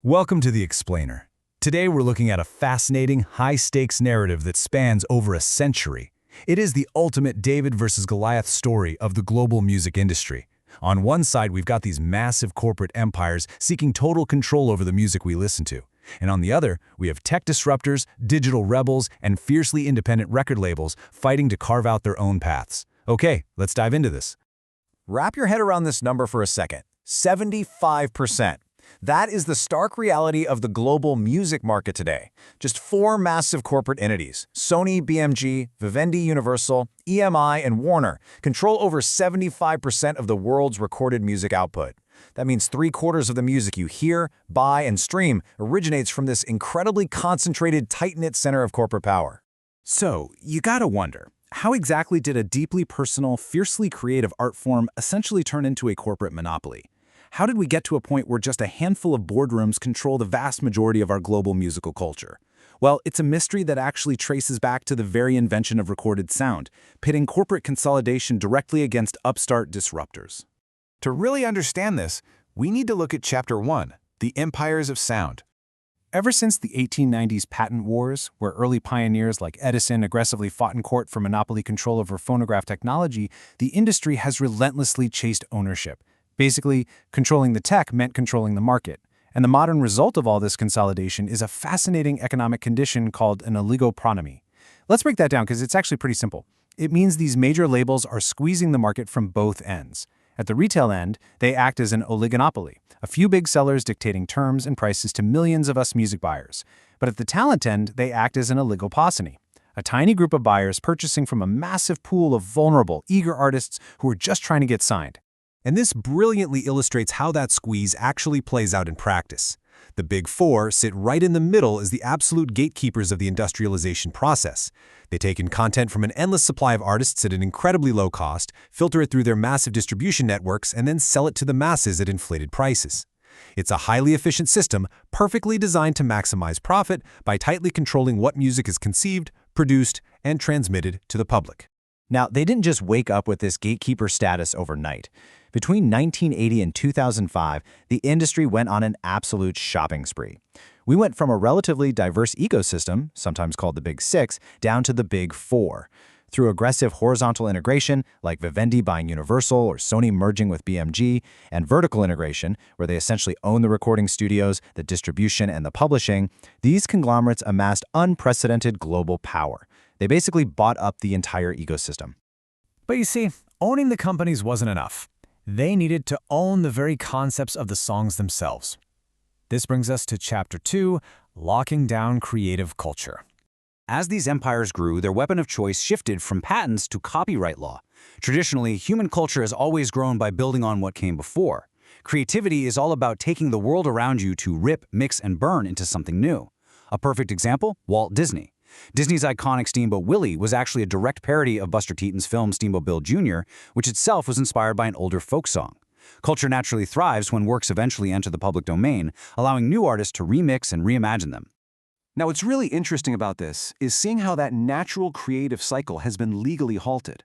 Welcome to The Explainer. Today we're looking at a fascinating, high-stakes narrative that spans over a century. It is the ultimate David versus Goliath story of the global music industry. On one side, we've got these massive corporate empires seeking total control over the music we listen to. And on the other, we have tech disruptors, digital rebels, and fiercely independent record labels fighting to carve out their own paths. Okay, let's dive into this. Wrap your head around this number for a second. 75%. That is the stark reality of the global music market today. Just four massive corporate entities, Sony, BMG, Vivendi, Universal, EMI, and Warner, control over 75% of the world's recorded music output. That means 3/4 of the music you hear, buy, and stream originates from this incredibly concentrated, tight-knit center of corporate power. So, you gotta wonder, how exactly did a deeply personal, fiercely creative art form essentially turn into a corporate monopoly? How did we get to a point where just a handful of boardrooms control the vast majority of our global musical culture? Well, it's a mystery that actually traces back to the very invention of recorded sound, pitting corporate consolidation directly against upstart disruptors. To really understand this, we need to look at Chapter 1, The Empires of Sound. Ever since the 1890s patent wars, where early pioneers like Edison aggressively fought in court for monopoly control over phonograph technology, the industry has relentlessly chased ownership. Basically, controlling the tech meant controlling the market. And the modern result of all this consolidation is a fascinating economic condition called an oligopronomy. Let's break that down because it's actually pretty simple. It means these major labels are squeezing the market from both ends. At the retail end, they act as an oligopoly, a few big sellers dictating terms and prices to millions of us music buyers. But at the talent end, they act as an oligopoceny, a tiny group of buyers purchasing from a massive pool of vulnerable, eager artists who are just trying to get signed. And this brilliantly illustrates how that squeeze actually plays out in practice. The Big Four sit right in the middle as the absolute gatekeepers of the industrialization process. They take in content from an endless supply of artists at an incredibly low cost, filter it through their massive distribution networks, and then sell it to the masses at inflated prices. It's a highly efficient system, perfectly designed to maximize profit by tightly controlling what music is conceived, produced, and transmitted to the public. Now, they didn't just wake up with this gatekeeper status overnight. Between 1980 and 2005, the industry went on an absolute shopping spree. We went from a relatively diverse ecosystem, sometimes called the Big Six, down to the Big Four. Through aggressive horizontal integration, like Vivendi buying Universal or Sony merging with BMG, and vertical integration, where they essentially own the recording studios, the distribution, and the publishing, these conglomerates amassed unprecedented global power. They basically bought up the entire ecosystem. But you see, owning the companies wasn't enough. They needed to own the very concepts of the songs themselves. This brings us to Chapter 2, Locking Down Creative Culture. As these empires grew, their weapon of choice shifted from patents to copyright law. Traditionally, human culture has always grown by building on what came before. Creativity is all about taking the world around you to rip, mix, and burn into something new. A perfect example, Walt Disney. Disney's iconic Steamboat Willie was actually a direct parody of Buster Keaton's film Steamboat Bill Jr., which itself was inspired by an older folk song. Culture naturally thrives when works eventually enter the public domain, allowing new artists to remix and reimagine them. Now, what's really interesting about this is seeing how that natural creative cycle has been legally halted.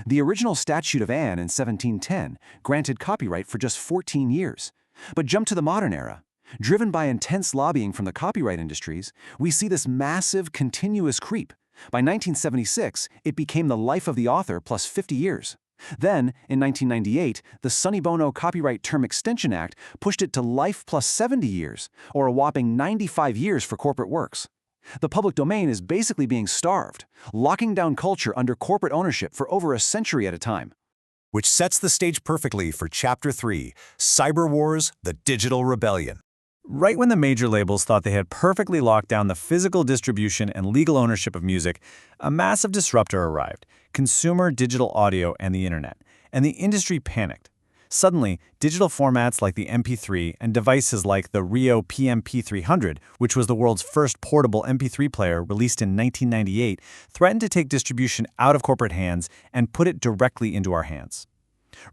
The original Statute of Anne in 1710 granted copyright for just 14 years. But jump to the modern era. Driven by intense lobbying from the copyright industries, we see this massive, continuous creep. By 1976, it became the life of the author plus 50 years. Then, in 1998, the Sonny Bono Copyright Term Extension Act pushed it to life plus 70 years, or a whopping 95 years for corporate works. The public domain is basically being starved, locking down culture under corporate ownership for over a century at a time. Which sets the stage perfectly for Chapter 3, Cyber Wars, the Digital Rebellion. Right when the major labels thought they had perfectly locked down the physical distribution and legal ownership of music, a massive disruptor arrived: consumer digital audio and the internet, and the industry panicked. Suddenly, digital formats like the MP3 and devices like the Rio PMP300, which was the world's first portable MP3 player released in 1998, threatened to take distribution out of corporate hands and put it directly into our hands.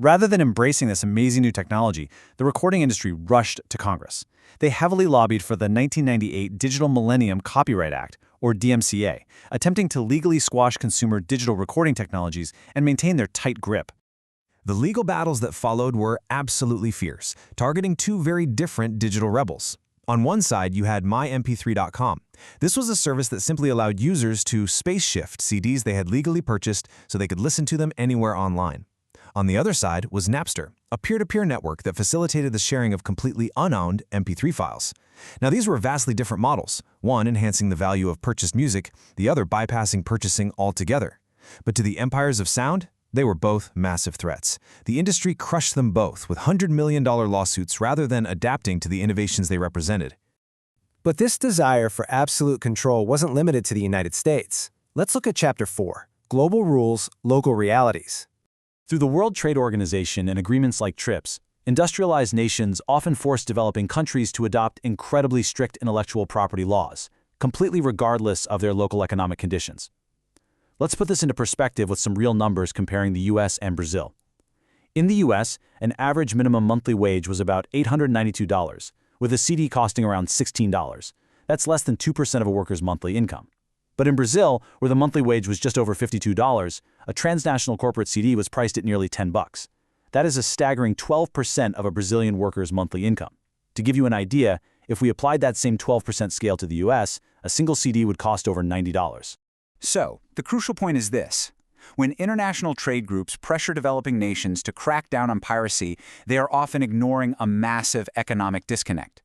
Rather than embracing this amazing new technology, the recording industry rushed to Congress. They heavily lobbied for the 1998 Digital Millennium Copyright Act, or DMCA, attempting to legally squash consumer digital recording technologies and maintain their tight grip. The legal battles that followed were absolutely fierce, targeting two very different digital rebels. On one side, you had mymp3.com. This was a service that simply allowed users to space-shift CDs they had legally purchased so they could listen to them anywhere online. On the other side was Napster, a peer-to-peer network that facilitated the sharing of completely unowned MP3 files. Now, these were vastly different models, one enhancing the value of purchased music, the other bypassing purchasing altogether. But to the empires of sound, they were both massive threats. The industry crushed them both with $100 million lawsuits rather than adapting to the innovations they represented. But this desire for absolute control wasn't limited to the United States. Let's look at Chapter 4, Global Rules, Local Realities. Through the World Trade Organization and agreements like TRIPS, industrialized nations often force developing countries to adopt incredibly strict intellectual property laws, completely regardless of their local economic conditions. Let's put this into perspective with some real numbers comparing the US and Brazil. In the US, an average minimum monthly wage was about $892, with a CD costing around $16. That's less than 2% of a worker's monthly income. But in Brazil, where the monthly wage was just over $52, a transnational corporate CD was priced at nearly $10. That is a staggering 12% of a Brazilian worker's monthly income. To give you an idea, if we applied that same 12% scale to the US, a single CD would cost over $90. So, the crucial point is this. When international trade groups pressure developing nations to crack down on piracy, they are often ignoring a massive economic disconnect.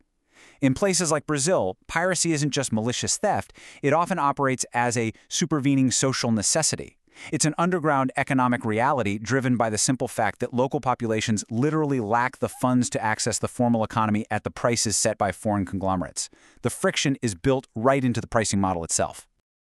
In places like Brazil, piracy isn't just malicious theft, it often operates as a supervening social necessity. It's an underground economic reality driven by the simple fact that local populations literally lack the funds to access the formal economy at the prices set by foreign conglomerates. The friction is built right into the pricing model itself.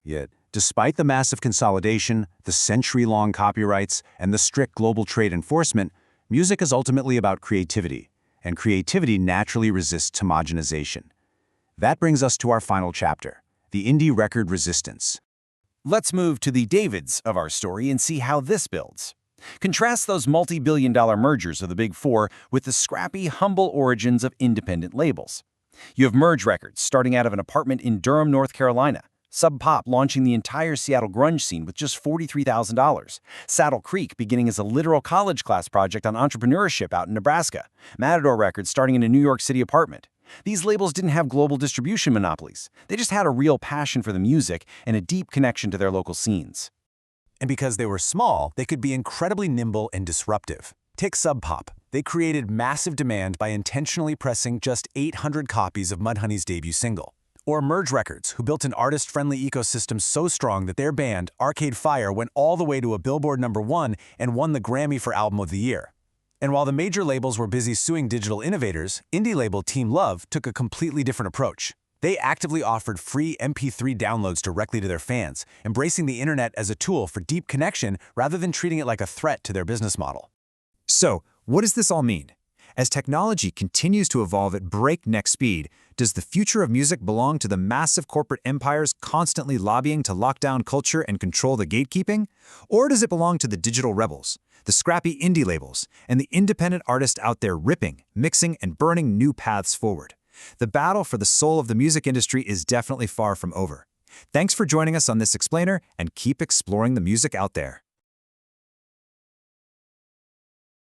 Yet, despite the massive consolidation, the century-long copyrights, and the strict global trade enforcement, music is ultimately about creativity, and creativity naturally resists homogenization. That brings us to our final chapter, the indie record resistance. Let's move to the Davids of our story and see how this builds. Contrast those multi-billion-dollar mergers of the Big Four with the scrappy, humble origins of independent labels. You have Merge Records starting out of an apartment in Durham, North Carolina, Sub Pop launching the entire Seattle grunge scene with just $43,000. Saddle Creek beginning as a literal college class project on entrepreneurship out in Nebraska. Matador Records starting in a New York City apartment. These labels didn't have global distribution monopolies. They just had a real passion for the music and a deep connection to their local scenes. And because they were small, they could be incredibly nimble and disruptive. Take Sub Pop. They created massive demand by intentionally pressing just 800 copies of Mudhoney's debut single. Or Merge Records, who built an artist-friendly ecosystem so strong that their band, Arcade Fire, went all the way to a Billboard #1 and won the Grammy for Album of the Year. And while the major labels were busy suing digital innovators, indie label Team Love took a completely different approach. They actively offered free MP3 downloads directly to their fans, embracing the internet as a tool for deep connection rather than treating it like a threat to their business model. So, what does this all mean? As technology continues to evolve at breakneck speed, does the future of music belong to the massive corporate empires constantly lobbying to lock down culture and control the gatekeeping? Or does it belong to the digital rebels, the scrappy indie labels, and the independent artists out there ripping, mixing, and burning new paths forward? The battle for the soul of the music industry is definitely far from over. Thanks for joining us on this explainer, and keep exploring the music out there.